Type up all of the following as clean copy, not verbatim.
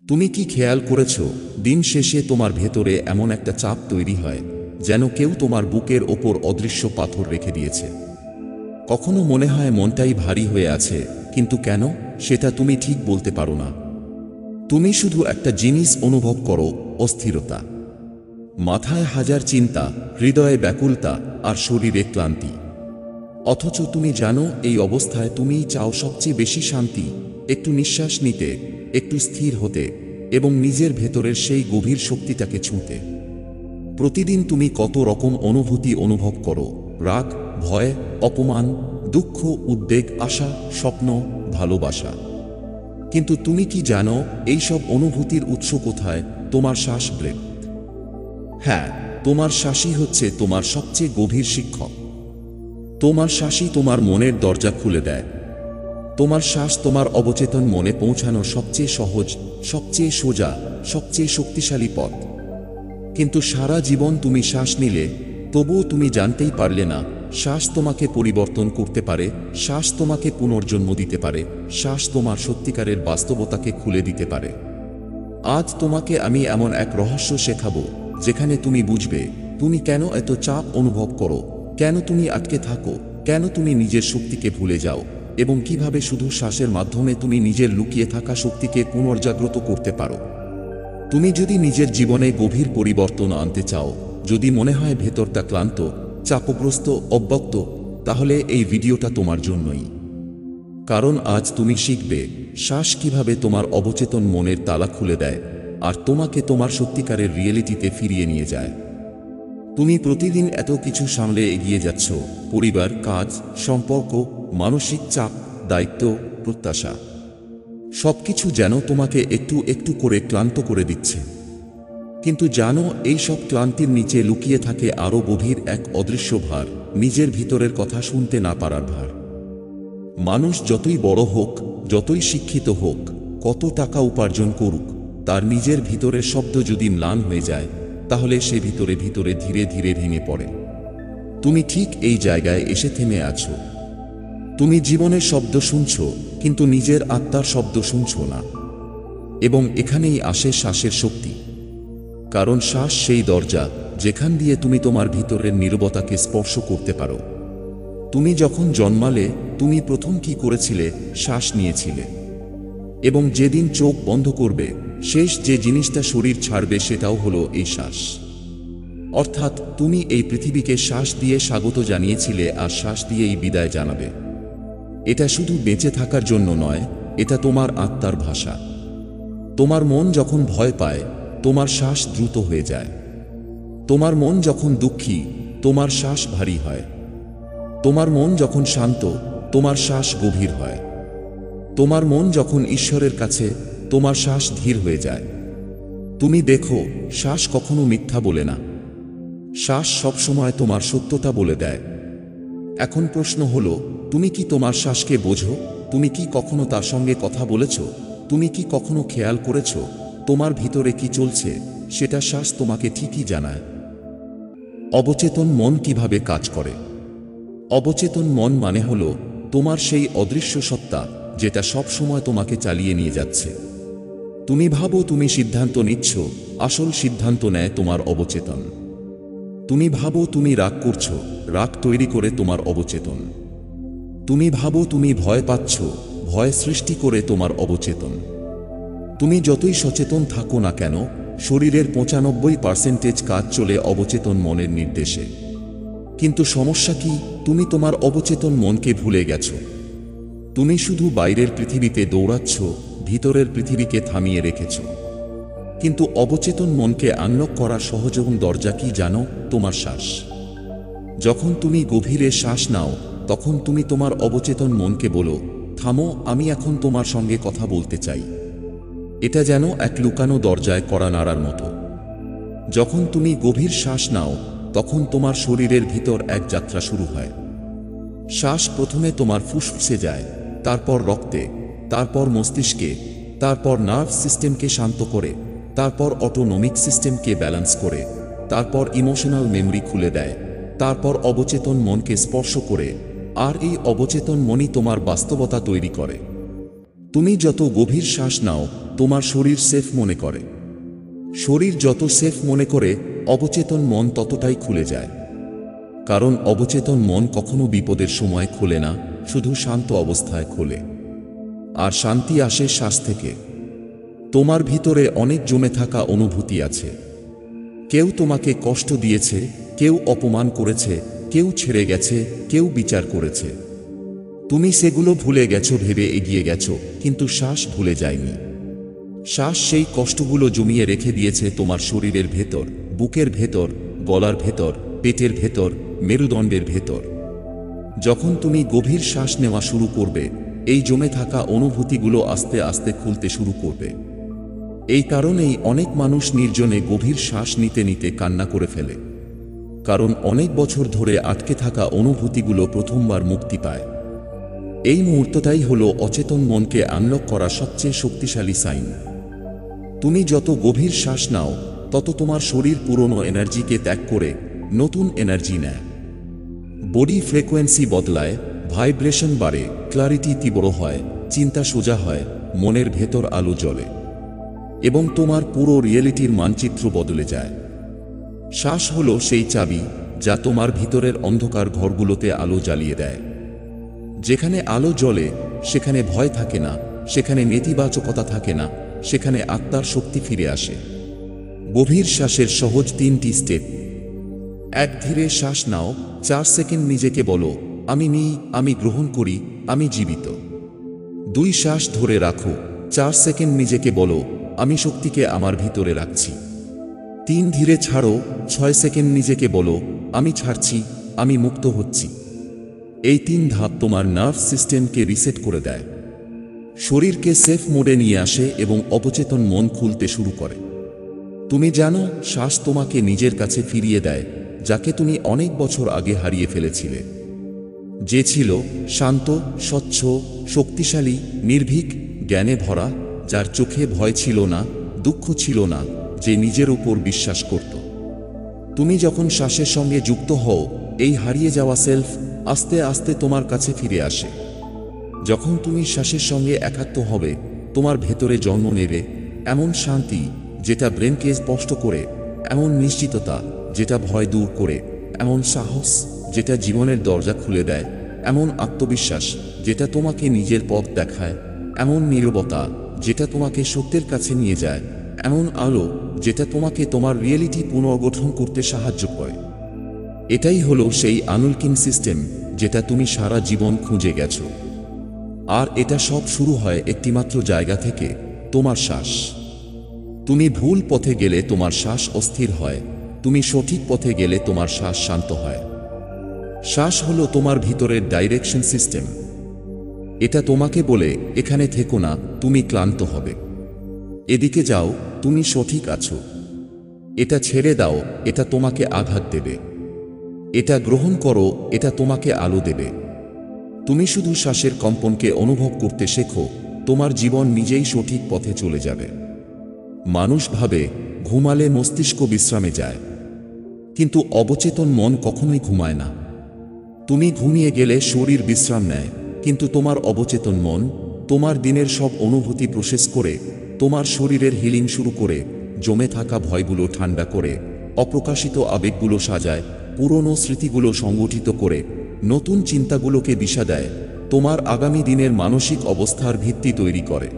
তুমি কি খেয়াল করেছ, দিন শেষে তোমার ভেতরে এমন একটা চাপ তৈরি হয় যেন কেউ তোমার বুকের ওপর অদৃশ্য পাথর রেখে দিয়েছে। কখনো মনে হয় মনটাই ভারী হয়ে আছে, কিন্তু কেন সেটা তুমি ঠিক বলতে পারো না। তুমি শুধু একটা জিনিস অনুভব করো, অস্থিরতা। মাথায় হাজার চিন্তা, হৃদয়ে ব্যাকুলতা আর শরীরে ক্লান্তি। অথচ তুমি জানো এই অবস্থায় তুমিই চাও সবচেয়ে বেশি শান্তি, একটু নিঃশ্বাস নিতে, একটু স্থির হতে এবং নিজের ভেতরের সেই গভীর শক্তিটাকে ছুঁতে। প্রতিদিন তুমি কত রকম অনুভূতি অনুভব করো, রাগ, ভয়, অপমান, দুঃখ, উদ্বেগ, আশা, স্বপ্ন, ভালোবাসা। কিন্তু তুমি কি জানো এই সব অনুভূতির উৎস কোথায়? তোমার শ্বাস, ব্রেথ। হ্যাঁ, তোমার শ্বাসই হচ্ছে তোমার সবচেয়ে গভীর শিক্ষক। তোমার শ্বাসই তোমার মনের দরজা খুলে দেয়। তোমার শ্বাস তোমার অবচেতন মনে পৌঁছানোর সবচেয়ে সহজ, সবচেয়ে সোজা, সবচেয়ে শক্তিশালী পথ। কিন্তু সারা জীবন তুমি শ্বাস নিলে, তবুও তুমি জানতেই পারলে না শ্বাস তোমাকে পরিবর্তন করতে পারে, শ্বাস তোমাকে পুনর্জন্ম দিতে পারে, শ্বাস তোমার সত্যিকারের বাস্তবতাকে খুলে দিতে পারে। আজ তোমাকে আমি এমন এক রহস্য শেখাবো যেখানে তুমি বুঝবে তুমি কেন এত চাপ অনুভব করো, কেন তুমি আটকে থাকো, কেন তুমি নিজের শক্তিকে ভুলে যাও এবং কিভাবে শুধু শ্বাসের মাধ্যমে তুমি নিজের লুকিয়ে থাকা শক্তিকে পুনর্জাগ্রত করতে পারো। তুমি যদি নিজের জীবনে গভীর পরিবর্তন আনতে চাও, যদি মনে হয় ভেতরটা ক্লান্ত, চাপগ্রস্ত, অব্যক্ত, তাহলে এই ভিডিওটা তোমার জন্যই। কারণ আজ তুমি শিখবে শ্বাস কিভাবে তোমার অবচেতন মনের তালা খুলে দেয় আর তোমাকে তোমার সত্যিকারের রিয়েলিটিতে ফিরিয়ে নিয়ে যায়। তুমি প্রতিদিন এত কিছু সামলে এগিয়ে যাচ্ছ, পরিবার, কাজ, সম্পর্ক, মানসিক চাপ, দায়িত্ব, প্রত্যাশা। সবকিছু যেন তোমাকে একটু একটু করে ক্লান্ত করে দিচ্ছে। কিন্তু জানো, এই সব ক্লান্তির নিচে লুকিয়ে থাকে আরও গভীর এক অদৃশ্য ভার, নিজের ভিতরের কথা শুনতে না পারার ভার। মানুষ যতই বড় হোক, যতই শিক্ষিত হোক, কত টাকা উপার্জন করুক, তার নিজের ভিতরের শব্দ যদি ম্লান হয়ে যায়, তাহলে সে ভিতরে ভিতরে ধীরে ধীরে ভেঙে পড়ে। তুমি ঠিক এই জায়গায় এসে থেমে আছো। তুমি জীবনের শব্দ শুনছ, কিন্তু নিজের আত্মার শব্দ শুনছ না। এবং এখানেই আসে শ্বাসের শক্তি। কারণ শ্বাস সেই দরজা যেখান দিয়ে তুমি তোমার ভিতরের নীরবতাকে স্পর্শ করতে পারো। তুমি যখন জন্মালে, তুমি প্রথম কি করেছিলে? শ্বাস নিয়েছিলে। এবং যেদিন চোখ বন্ধ করবে, শেষ যে জিনিসটা শরীর ছাড়বে সেটাও হলো এই শ্বাস। অর্থাৎ তুমি এই পৃথিবীকে শ্বাস দিয়ে স্বাগত জানিয়েছিলে আর শ্বাস দিয়েই বিদায় জানাবে। এটা শুধু বেঁচে থাকার জন্য নয়, এটা তোমার আত্মার ভাষা। তোমার মন যখন ভয় পায়, তোমার শ্বাস দ্রুত হয়ে যায়। তোমার মন যখন দুঃখী, তোমার শ্বাস ভারী হয়। তোমার মন যখন শান্ত, তোমার শ্বাস গভীর হয়। তোমার মন যখন ঈশ্বরের কাছে, তোমার শ্বাস ধীর হয়ে যায়। তুমি দেখো, শ্বাস কখনো মিথ্যা বলে না। শ্বাস সবসময় তোমার সত্যতা বলে দেয়। এখন প্রশ্ন হলো, তুমি কি তোমার শ্বাসকে বোঝো? তুমি কি কখনো তার সঙ্গে কথা বলেছ? তুমি কি কখনো খেয়াল করেছ তোমার ভিতরে কি চলছে? সেটা শ্বাস তোমাকে ঠিকই জানায়। অবচেতন মন কিভাবে কাজ করে? অবচেতন মন মানে হলো তোমার সেই অদৃশ্য সত্তা যেটা সব সময় তোমাকে চালিয়ে নিয়ে যাচ্ছে। তুমি ভাবো তুমি সিদ্ধান্ত নিচ্ছ, আসল সিদ্ধান্ত নেয় তোমার অবচেতন। তুমি ভাবো তুমি রাগ করছো, রাগ তৈরি করে তোমার অবচেতন। তুমি ভাবো তুমি ভয় পাচ্ছ, ভয় সৃষ্টি করে তোমার অবচেতন। তুমি যতই সচেতন থাকো না কেন, শরীরের 95% কাজ চলে অবচেতন মনের নির্দেশে। কিন্তু সমস্যা কি? তুমি তোমার অবচেতন মনকে ভুলে গেছো। তুমি শুধু বাইরের পৃথিবীতে দৌড়াচ্ছ, ভিতরের পৃথিবীকে থামিয়ে রেখেছ। কিন্তু অবচেতন মনকে আনলক করার সহযোগী দরজা কি জানো? তোমার শ্বাস। যখন তুমি গভীরে শ্বাস নাও, তখন তুমি তোমার অবচেতন মনকে বলো, থামো, আমি এখন তোমার সঙ্গে কথা বলতে চাই। এটা যেন এক লুকানো দরজায় কড়া নাড়ার মতো। যখন তুমি গভীর শ্বাস নাও, তখন তোমার শরীরের ভিতর এক যাত্রা শুরু হয়। শ্বাস প্রথমে তোমার ফুসফুসে যায়, তারপর রক্তে, তারপর মস্তিষ্কে, তারপর নার্ভ সিস্টেমকে শান্ত করে, তারপর অটোনমিক সিস্টেমকে ব্যালেন্স করে, তারপর ইমোশনাল মেমরি খুলে দেয়, তারপর অবচেতন মনকে স্পর্শ করে, আর এই অবচেতন মনই তোমার বাস্তবতা তৈরি করে। তুমি যত গভীর শ্বাস নাও, তোমার শরীর সেফ মনে করে। শরীর যত সেফ মনে করে, অবচেতন মন ততটাই খুলে যায়। কারণ অবচেতন মন কখনো বিপদের সময় খোলে না, শুধু শান্ত অবস্থায় খোলে। আর শান্তি আসে শ্বাস থেকে। তোমার ভিতরে অনেক জমে থাকা অনুভূতি আছে। কেউ তোমাকে কষ্ট দিয়েছে, কেউ অপমান করেছে, কেউ ছেড়ে গেছে, কেউ বিচার করেছে। তুমি সেগুলো ভুলে গেছো ভেবে এগিয়ে গেছো, কিন্তু শ্বাস ভুলে যায়নি। শ্বাস সেই কষ্টগুলো জমিয়ে রেখে দিয়েছে তোমার শরীরের ভেতর, বুকের ভেতর, গলার ভেতর, পেটের ভেতর, মেরুদণ্ডের ভেতর। যখন তুমি গভীর শ্বাস নেওয়া শুরু করবে, এই জমে থাকা অনুভূতিগুলো আস্তে আস্তে খুলতে শুরু করবে। এই কারণেই অনেক মানুষ নির্জনে গভীর শ্বাস নিতে নিতে কান্না করে ফেলে। কারণ অনেক বছর ধরে আটকে থাকা অনুভূতিগুলো প্রথমবার মুক্তি পায়। এই মুহূর্তটাই হলো অচেতন মনকে আনলক করা সবচেয়ে শক্তিশালী সাইন। তুমি যত গভীর শ্বাস নাও, তত তোমার শরীর পুরনো এনার্জিকে ত্যাগ করে নতুন এনার্জি নেয়। বডি ফ্রিকোয়েন্সি বদলায়, ভাইব্রেশন বাড়ে, ক্লারিটি তীব্র হয়, চিন্তা সোজা হয়, মনের ভেতর আলো জ্বলে এবং তোমার পুরো রিয়েলিটির মানচিত্র বদলে যায়। শ্বাস হলো সেই চাবি যা তোমার ভিতরের অন্ধকার ঘরগুলোতে আলো জ্বালিয়ে দেয়। যেখানে আলো জ্বলে সেখানে ভয় থাকে না, সেখানে নেতিবাচকতা থাকে না, সেখানে আত্মার শক্তি ফিরে আসে। গভীর শ্বাসের সহজ 3টি স্টেপ। 1, ধীরে শ্বাস নাও। 4 সেকেন্ড নিজেকে বলো, আমি নিই, আমি গ্রহণ করি, আমি জীবিত। 2, শ্বাস ধরে রাখো। 4 সেকেন্ড নিজেকে বলো, আমি শক্তিকে আমার ভিতরে রাখছি। 3, ধীরে ছাড়ো। 6 সেকেন্ড নিজেকে বলো, আমি ছাড়ছি, আমি মুক্ত হচ্ছি। এই 3 ধাপ তোমার নার্ভ সিস্টেমকে রিসেট করে দেয়, শরীরকে সেফ মোডে নিয়ে আসে এবং অবচেতন মন খুলতে শুরু করে। তুমি জানো, শ্বাস তোমাকে নিজের কাছে ফিরিয়ে দেয়, যাকে তুমি অনেক বছর আগে হারিয়ে ফেলেছিলে। যে ছিল শান্ত, স্বচ্ছ, শক্তিশালী, নির্ভীক, জ্ঞানে ভরা, যার চোখে ভয় ছিল না, দুঃখ ছিল না, যে নিজের উপর বিশ্বাস করত। তুমি যখন শ্বাসের সঙ্গে যুক্ত হও, এই হারিয়ে যাওয়া সেলফ আস্তে আস্তে তোমার কাছে ফিরে আসে। যখন তুমি শ্বাসের সঙ্গে একাত্ম হবে, তোমার ভেতরে জন্ম নেবে এমন শান্তি যেটা ব্রেনকে স্পষ্ট করে, এমন নিশ্চিততা যেটা ভয় দূর করে, এমন সাহস যেটা জীবনের দরজা খুলে দেয়, এমন আত্মবিশ্বাস যেটা তোমাকে নিজের পথ দেখায়, এমন নীরবতা যেটা তোমাকে সত্যের কাছে নিয়ে যায়, এমন আলো যেটা তোমাকে তোমার রিয়েলিটি পুনর্গঠন করতে সাহায্য করে। এটাই হলো সেই আনলকিং সিস্টেম যেটা তুমি সারা জীবন খুঁজে গেছো। আর এটা সব শুরু হয় একটিমাত্র জায়গা থেকে, তোমার শ্বাস। তুমি ভুল পথে গেলে তোমার শ্বাস অস্থির হয়, তুমি সঠিক পথে গেলে তোমার শ্বাস শান্ত হয়। শ্বাস হলো তোমার ভিতরের ডাইরেকশন সিস্টেম। এটা তোমাকে বলে, এখানে থেকো না, তুমি ক্লান্ত হবে। এদিকে যাও, তুমি সঠিক আছো। এটা ছেড়ে দাও, এটা তোমাকে আঘাত দেবে। এটা গ্রহণ করো, এটা তোমাকে আলো দেবে। তুমি শুধু শ্বাসের কম্পনকে অনুভব করতে শেখো, তোমার জীবন নিজেই সঠিক পথে চলে যাবে। মানুষ ভাবে ঘুমালে মস্তিষ্ক বিশ্রামে যায়, কিন্তু অবচেতন মন কখনোই ঘুমায় না। তুমি ঘুমিয়ে গেলে শরীর বিশ্রাম নেয়, কিন্তু তোমার অবচেতন মন তোমার দিনের সব অনুভূতি প্রসেস করে, তোমার শরীরের হিলিং শুরু করে, জমে থাকা ভয়গুলো ঠান্ডা করে, অপ্রকাশিত আবেগগুলো সাজায়, পুরনো স্মৃতিগুলো সংগঠিত করে, নতুন চিন্তাগুলোকে দিশা দেয়, তোমার আগামী দিনের মানসিক অবস্থার ভিত্তি তৈরি করে।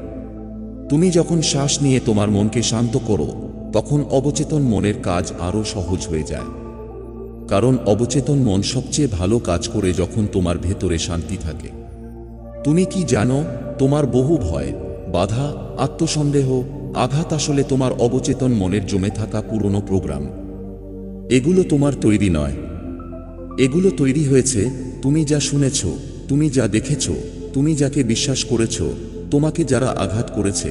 তুমি যখন শ্বাস নিয়ে তোমার মনকে শান্ত করো, তখন অবচেতন মনের কাজ আরও সহজ হয়ে যায়। কারণ অবচেতন মন সবচেয়ে ভালো কাজ করে যখন তোমার ভেতরে শান্তি থাকে। তুমি কি জানো, তোমার বহু ভয়, বাধা, আত্মসন্দেহ, আঘাত আসলে তোমার অবচেতন মনের জমে থাকা পুরনো প্রোগ্রাম। এগুলো তোমার তৈরি নয়, এগুলো তৈরি হয়েছে তুমি যা শুনেছ, তুমি যা দেখেছ, তুমি যাকে বিশ্বাস করেছ, তোমাকে যারা আঘাত করেছে,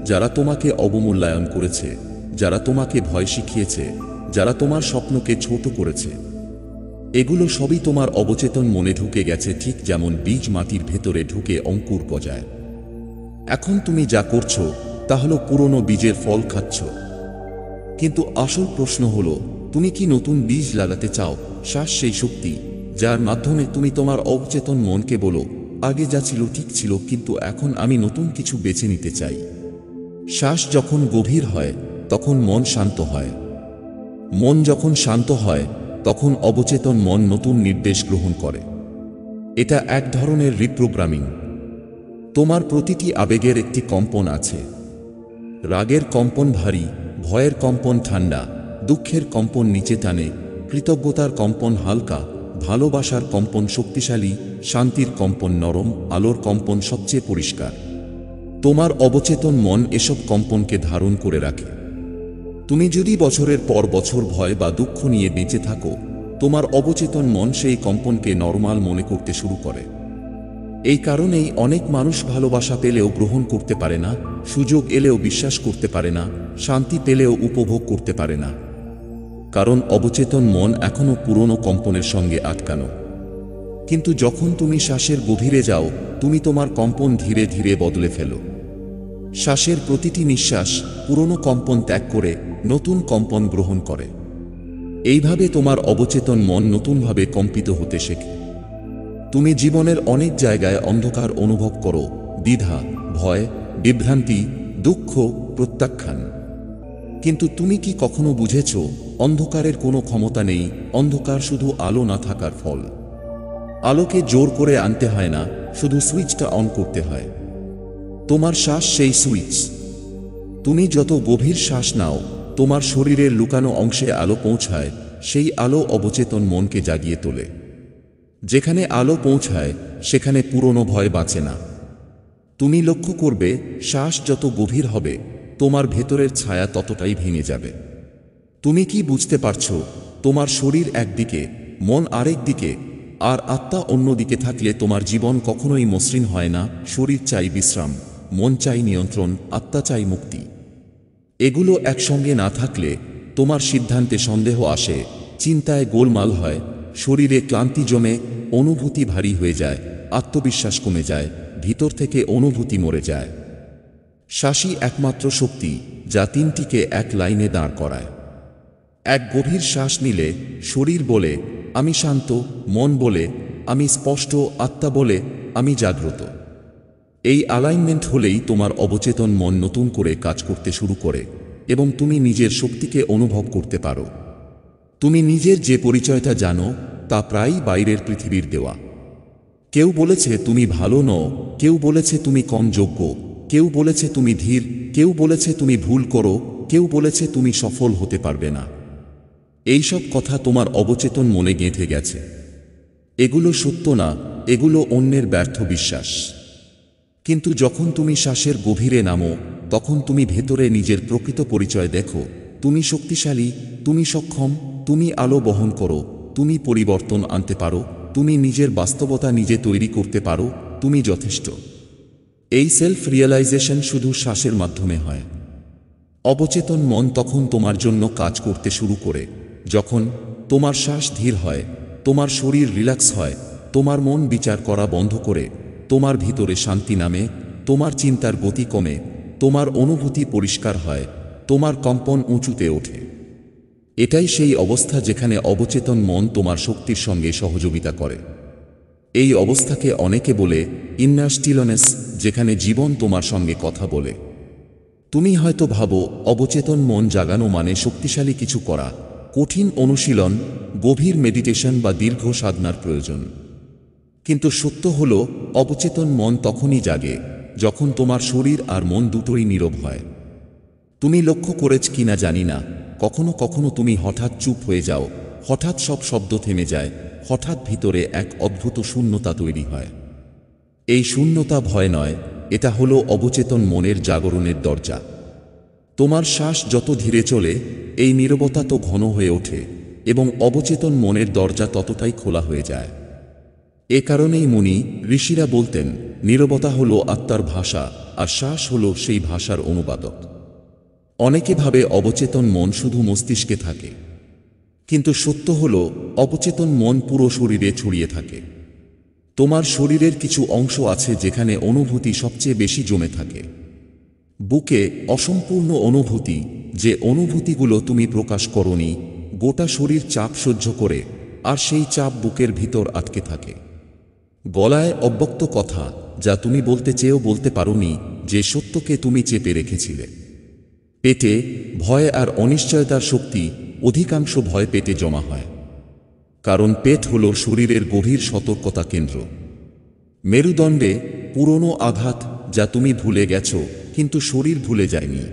যারা তোমাকে অবমূল্যায়ন করেছে, যারা তোমাকে ভয় শিখিয়েছে, যারা তোমার স্বপ্নকে ছোট করেছে। এগুলো সবই তোমার অবচেতন মনে ঢুকে গেছে, ঠিক যেমন বীজ মাটির ভেতরে ঢুকে অঙ্কুর গজায়। এখন তুমি যা করছো তা হলো পুরনো বীজের ফল খাচ্ছ। কিন্তু আসল প্রশ্ন হলো, তুমি কি নতুন বীজ লাগাতে চাও? শ্বাস সেই শক্তি যার মাধ্যমে তুমি তোমার অবচেতন মনকে বলো, আগে যা ছিল ঠিক ছিল, কিন্তু এখন আমি নতুন কিছু বেছে নিতে চাই। শ্বাস যখন গভীর হয় তখন মন শান্ত হয়। মন যখন শান্ত হয় তখন অবচেতন মন নতুন নির্দেশ গ্রহণ করে। এটা এক ধরনের রিপ্রোগ্রামিং। তোমার প্রতিটি আবেগের একটি কম্পন আছে। রাগের কম্পন ভারী, ভয়ের কম্পন ঠান্ডা, দুঃখের কম্পন নিচে টানে, কৃতজ্ঞতার কম্পন হালকা, ভালোবাসার কম্পন শক্তিশালী, শান্তির কম্পন নরম, আলোর কম্পন সবচেয়ে পরিষ্কার। তোমার অবচেতন মন এসব কম্পনকে ধারণ করে রাখে। তুমি যদি বছরের পর বছর ভয় বা দুঃখ নিয়ে বেঁচে থাকো, তোমার অবচেতন মন সেই কম্পনকে নরমাল মনে করতে শুরু করে। এই কারণেই অনেক মানুষ ভালোবাসা পেলেও গ্রহণ করতে পারে না, সুযোগ এলেও বিশ্বাস করতে পারে না, শান্তি পেলেও উপভোগ করতে পারে না। কারণ অবচেতন মন এখনো পুরনো কম্পনের সঙ্গে আটকানো। কিন্তু যখন তুমি শ্বাসের গভীরে যাও, তুমি তোমার কম্পন ধীরে ধীরে বদলে ফেলো। শ্বাসের প্রতিটি নিঃশ্বাস পুরনো কম্পন ত্যাগ করে নতুন কম্পন গ্রহণ করে। এইভাবে তোমার অবচেতন মন নতুনভাবে কম্পিত হতে শেখে। তুমি জীবনের অনেক জায়গায় অন্ধকার অনুভব করো, দ্বিধা, ভয়, বিভ্রান্তি, দুঃখ, প্রত্যাখ্যান। কিন্তু তুমি কি কখনো বুঝেছ, অন্ধকারের কোনো ক্ষমতা নেই, অন্ধকার শুধু আলো না থাকার ফল। আলোকে জোর করে আনতে হয় না, শুধু সুইচটা অন করতে হয়। তোমার শ্বাস সেই সুইচ। তুমি যত গভীর শ্বাস নাও, তোমার শরীরের লুকানো অংশে আলো পৌঁছায়, সেই আলো অবচেতন মনকে জাগিয়ে তোলে। যেখানে আলো পৌঁছায় সেখানে পুরনো ভয় বাঁচে না। তুমি লক্ষ্য করবে, শ্বাস যত গভীর হবে তোমার ভেতরের ছায়া ততটাই ভেঙে যাবে। তুমি কি বুঝতে পারছো, তোমার শরীর একদিকে, মন আরেক দিকে, আর আত্মা অন্যদিকে থাকলে তোমার জীবন কখনোই মসৃণ হয় না। শরীর চাই বিশ্রাম, মন চাই নিয়ন্ত্রণ, আত্মা চাই মুক্তি। এগুলো একসঙ্গে না থাকলে তোমার সিদ্ধান্তে সন্দেহ আসে, চিন্তায় গোলমাল হয়, শরীরে ক্লান্তি জমে, অনুভূতি ভারী হয়ে যায়, আত্মবিশ্বাস কমে যায়, ভিতর থেকে অনুভূতি মরে যায়। শ্বাসই একমাত্র শক্তি যা তিনটিকে এক লাইনে দাঁড় করায়। এক গভীর শ্বাস নিলে শরীর বলে আমি শান্ত, মন বলে আমি স্পষ্ট, আত্মা বলে আমি জাগ্রত। এই অ্যালাইনমেন্ট হলেই তোমার অবচেতন মন নতুন করে কাজ করতে শুরু করে এবং তুমি নিজের শক্তিকে অনুভব করতে পারো। তুমি নিজের যে পরিচয়টা জানো তা প্রায়ই বাইরের পৃথিবীর দেওয়া। কেউ বলেছে তুমি ভালো নও, কেউ বলেছে তুমি কম যোগ্য, কেউ বলেছে তুমি ধীর, কেউ বলেছে তুমি ভুল করো, কেউ বলেছে তুমি সফল হতে পারবে না। এইসব কথা তোমার অবচেতন মনে গেঁথে গেছে। এগুলো সত্য না, এগুলো অন্যের ব্যর্থ বিশ্বাস। কিন্তু যখন তুমি শ্বাসের গভীরে নামো, তখন তুমি ভেতরে নিজের প্রকৃত পরিচয় দেখো। তুমি শক্তিশালী, তুমি সক্ষম, তুমি আলো বহন করো, তুমি পরিবর্তন আনতে পারো, তুমি নিজের বাস্তবতা নিজে তৈরি করতে পারো, তুমি যথেষ্ট। এই সেলফ রিয়েলাইজেশন শুধু শ্বাসের মাধ্যমে হয়। অবচেতন মন তখন তোমার জন্য কাজ করতে শুরু করে যখন তোমার শ্বাস ধীর হয়, তোমার শরীর রিল্যাক্স হয়, তোমার মন বিচার করা বন্ধ করে, তোমার ভিতরে শান্তি নামে, তোমার চিন্তার গতি কমে, তোমার অনুভূতি পরিষ্কার হয়, তোমার কম্পন উঁচুতে ওঠে। এটাই সেই অবস্থা যেখানে অবচেতন মন তোমার শক্তির সঙ্গে সহযোগিতা করে। এই অবস্থাকে অনেকে বলে ইন্নার স্টিলনেস, যেখানে জীবন তোমার সঙ্গে কথা বলে। তুমি হয়তো ভাবো অবচেতন মন জাগানো মানে শক্তিশালী কিছু করা, কঠিন অনুশীলন, গভীর মেডিটেশন বা দীর্ঘ সাধনার প্রয়োজন। কিন্তু সত্য হলো, অবচেতন মন তখনই জাগে যখন তোমার শরীর আর মন দুটোই নীরব হয়। তুমি লক্ষ্য করেছ কিনা জানি না, কখনো কখনো তুমি হঠাৎ চুপ হয়ে যাও, হঠাৎ সব শব্দ থেমে যায়, হঠাৎ ভিতরে এক অদ্ভুত শূন্যতা তৈরি হয়। এই শূন্যতা ভয় নয়, এটা হলো অবচেতন মনের জাগরণের দরজা। তোমার শ্বাস যত ধীরে চলে, এই নীরবতা তো ঘন হয়ে ওঠে এবং অবচেতন মনের দরজা ততটাই খোলা হয়ে যায়। এ কারণেই মুনি ঋষিরা বলতেন, নীরবতা হলো আত্মার ভাষা আর শ্বাস হলো সেই ভাষার অনুবাদক। অনেকে ভাবে অবচেতন মন শুধু মস্তিষ্কে থাকে, কিন্তু সত্য হলো অবচেতন মন পুরো শরীরে ছড়িয়ে থাকে। তোমার শরীরের কিছু অংশ আছে যেখানে অনুভূতি সবচেয়ে বেশি জমে থাকে। বুকে অসম্পূর্ণ অনুভূতি, যে অনুভূতিগুলো তুমি প্রকাশ করনি, গোটা শরীর চাপ সহ্য করে, আর সেই চাপ বুকের ভিতর আটকে থাকে। গলায় অব্যক্ত কথা, যা তুমি বলতে চেয়েও বলতে পারোনি, যে সত্যকে তুমি চেপে রেখেছিলে। পেটে ভয় আর অনিশ্চয়তার শক্তি, অধিকাংশ ভয় পেটে জমা হয়। কারণ পেট হল শরীরের গভীর সতর্কতা কেন্দ্র। মেরুদণ্ডে পুরনো আঘাত যা তুমি ভুলে গেছ, কিন্তু শরীর ভুলে যায়নি।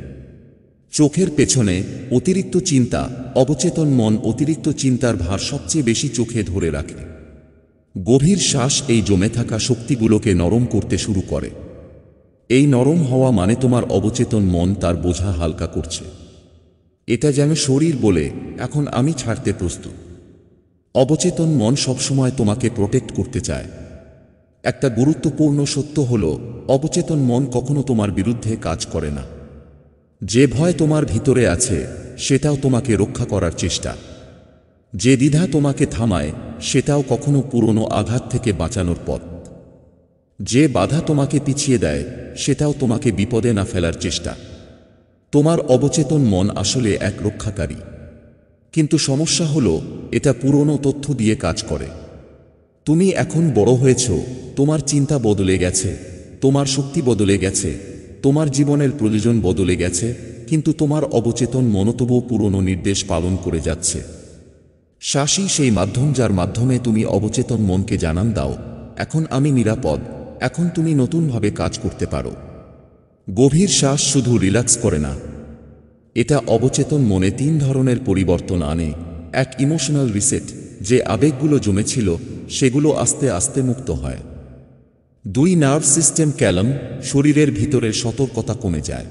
চোখের পেছনে অতিরিক্ত চিন্তা, অবচেতন মন অতিরিক্ত চিন্তার ভার সবচেয়ে বেশি চোখে ধরে রাখে। গভীর শ্বাস এই জমে থাকা শক্তিগুলোকে নরম করতে শুরু করে। এই নরম হওয়া মানে তোমার অবচেতন মন তার বোঝা হালকা করছে। এটা যেন শরীর বলে, এখন আমি ছাড়তে প্রস্তুত। অবচেতন মন সবসময় তোমাকে প্রোটেক্ট করতে চায়। একটা গুরুত্বপূর্ণ সত্য হল, অবচেতন মন কখনো তোমার বিরুদ্ধে কাজ করে না। যে ভয় তোমার ভিতরে আছে সেটাও তোমাকে রক্ষা করার চেষ্টা। যে দ্বিধা তোমাকে থামায় সেটাও কখনো পুরনো আঘাত থেকে বাঁচানোর পথ। যে বাধা তোমাকে পিছিয়ে দেয় সেটাও তোমাকে বিপদে না ফেলার চেষ্টা। তোমার অবচেতন মন আসলে এক রক্ষাকারী, কিন্তু সমস্যা হলো এটা পুরনো তথ্য দিয়ে কাজ করে। তুমি এখন বড় হয়েছ, তোমার চিন্তা বদলে গেছে, তোমার শক্তি বদলে গেছে, তোমার জীবনের প্রয়োজন বদলে গেছে, কিন্তু তোমার অবচেতন মন তবুও পুরনো নির্দেশ পালন করে যাচ্ছে। শ্বাসই সেই মাধ্যম যার মাধ্যমে তুমি অবচেতন মনকে জানান দাও, এখন আমি নিরাপদ, এখন তুমি নতুনভাবে কাজ করতে পারো। গভীর শ্বাস শুধু রিল্যাক্স করে না, এটা অবচেতন মনে 3 ধরনের পরিবর্তন আনে। এক, ইমোশনাল রিসেট, যে আবেগগুলো জমেছিল সেগুলো আস্তে আস্তে মুক্ত হয়। 2, নার্ভ সিস্টেম ক্যালাম, শরীরের ভিতরের সতর্কতা কমে যায়।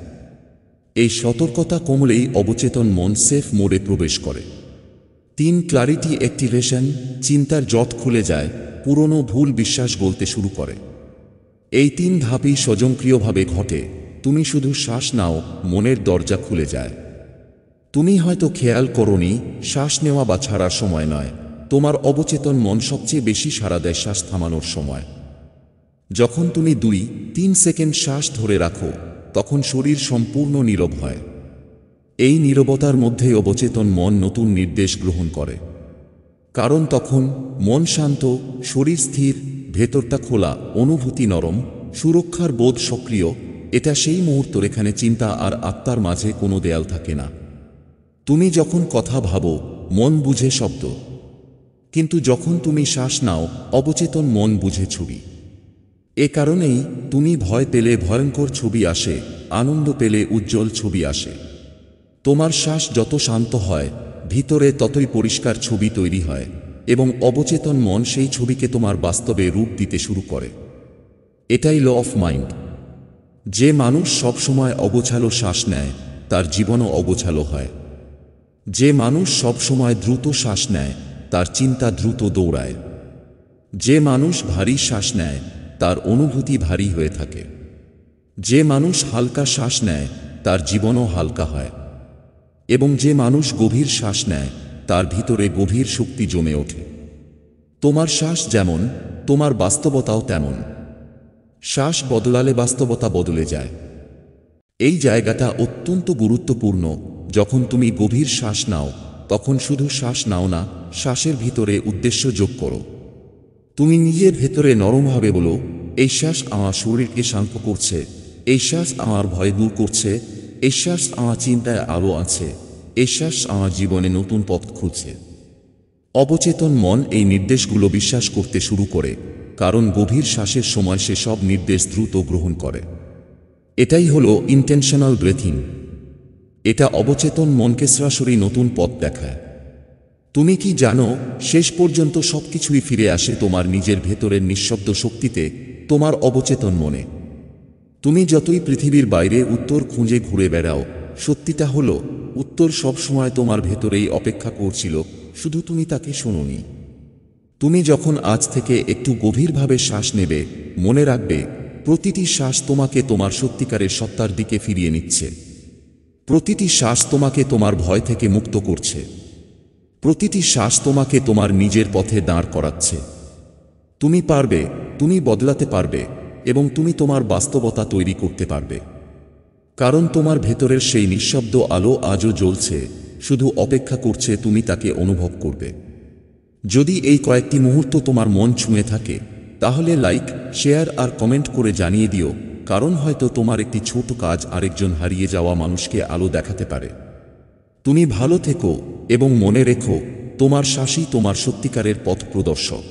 এই সতর্কতা কমলেই অবচেতন মন সেফ মোডে প্রবেশ করে। 3, ক্লারিটি অ্যাক্টিভেশন, চিন্তার জট খুলে যায়, পুরনো ভুল বিশ্বাস গলতে শুরু করে। এই 3 ধাপই স্বয়ংক্রিয়ভাবে ঘটে। তুমি শুধু শ্বাস নাও, মনের দরজা খুলে যায়। তুমি হয়তো খেয়াল করোনি, শ্বাস নেওয়া বা ছাড়ার সময় নয়, তোমার অবচেতন মন সবচেয়ে বেশি সাড়া দেয় শ্বাস থামানোর সময়। যখন তুমি 2-3 সেকেন্ড শ্বাস ধরে রাখো, তখন শরীর সম্পূর্ণ নীরব হয়। এই নীরবতার মধ্যে অবচেতন মন নতুন নির্দেশ গ্রহণ করে। কারণ তখন মন শান্ত, শরীর স্থির, ভেতরটা খোলা, অনুভূতি নরম, সুরক্ষার বোধ সক্রিয়। এটা সেই মুহূর্ত যেখানে চিন্তা আর আত্মার মাঝে কোনো দেয়াল থাকে না। তুমি যখন কথা ভাবো, মন বুঝে শব্দ, কিন্তু যখন তুমি শ্বাস নাও, অবচেতন মন বুঝে ছবি। এ কারণেই তুমি ভয় পেলে ভয়ঙ্কর ছবি আসে, আনন্দ পেলে উজ্জ্বল ছবি আসে। তোমার শ্বাস যত শান্ত হয়, ভিতরে ততই পরিষ্কার ছবি তৈরি হয়, এবং অবচেতন মন সেই ছবিকে তোমার বাস্তবে রূপ দিতে শুরু করে। এটাই ল অফ মাইন্ড। যে মানুষ সবসময় অগোছালো শ্বাস নেয়, তার জীবনও অগোছালো হয়। যে মানুষ সবসময় দ্রুত শ্বাস নেয়, তার চিন্তা দ্রুত দৌড়ায়। যে মানুষ ভারী শ্বাস নেয়, তার অনুভূতি ভারী হয়ে থাকে। যে মানুষ হালকা শ্বাস নেয়, তার জীবনও হালকা হয়। এবং যে মানুষ গভীর শ্বাস নেয়, তার ভিতরে গভীর শক্তি জমে ওঠে। তোমার শ্বাস যেমন, তোমার বাস্তবতাও তেমন। শ্বাস বদলালে বাস্তবতা বদলে যায়। এই জায়গাটা অত্যন্ত গুরুত্বপূর্ণ। যখন তুমি গভীর শ্বাস নাও, তখন শুধু শ্বাস নাও না, শ্বাসের ভিতরে উদ্দেশ্য যোগ করো। তুমি নিজের ভেতরে নরমভাবে বলো, এই শ্বাস আমার শরীরকে শান্ত করছে, এই শ্বাস আমার ভয় দূর করছে, এই শ্বাস আমার চিন্তায় আলো আছে, এই শ্বাস আমার জীবনে নতুন পথ খুঁজছে। অবচেতন মন এই নির্দেশগুলো বিশ্বাস করতে শুরু করে, কারণ গভীর শ্বাসের সময় সে সব নির্দেশ দ্রুত গ্রহণ করে। এটাই হলো ইন্টেনশনাল ব্রেথিং। এটা অবচেতন মনকে সরাসরি নতুন পথ দেখায়। তুমি কি জানো, শেষ পর্যন্ত সবকিছুই ফিরে আসে তোমার নিজের ভেতরের নিঃশব্দ শক্তিতে, তোমার অবচেতন মনে। তুমি যতই পৃথিবীর বাইরে উত্তর খুঁজে ঘুরে বেড়াও, সত্যিটা হলো উত্তর সবসময় তোমার ভেতরেই অপেক্ষা করছিল, শুধু তুমি তাকে শোনোনি। তুমি যখন আজ থেকে একটু গভীরভাবে শ্বাস নেবে, মনে রাখবে প্রতিটি শ্বাস তোমাকে তোমার সত্যিকারের সত্তার দিকে ফিরিয়ে নিচ্ছে। প্রতিটি শ্বাস তোমাকে তোমার ভয় থেকে মুক্ত করছে। প্রতিটি শ্বাস তোমাকে তোমার নিজের পথে দাঁড় করাচ্ছে। তুমি পারবে, তুমি বদলাতে পারবে, এবং তুমি তোমার বাস্তবতা তৈরি করতে পারবে। কারণ তোমার ভেতরের সেই নিঃশব্দ আলো আজও জ্বলছে, শুধু অপেক্ষা করছে তুমি তাকে অনুভব করবে। যদি এই কয়েকটি মুহূর্ত তোমার মন ছুঁয়ে থাকে, তাহলে লাইক, শেয়ার আর কমেন্ট করে জানিয়ে দিও কারণ হয়তো তোমার একটি ছোট কাজ আরেকজন হারিয়ে যাওয়া মানুষকে আলো দেখাতে পারে। তুমি ভালো থেকো এবং মনে রেখো, তোমার শ্বাসই তোমার সত্যিকারের পথ প্রদর্শক।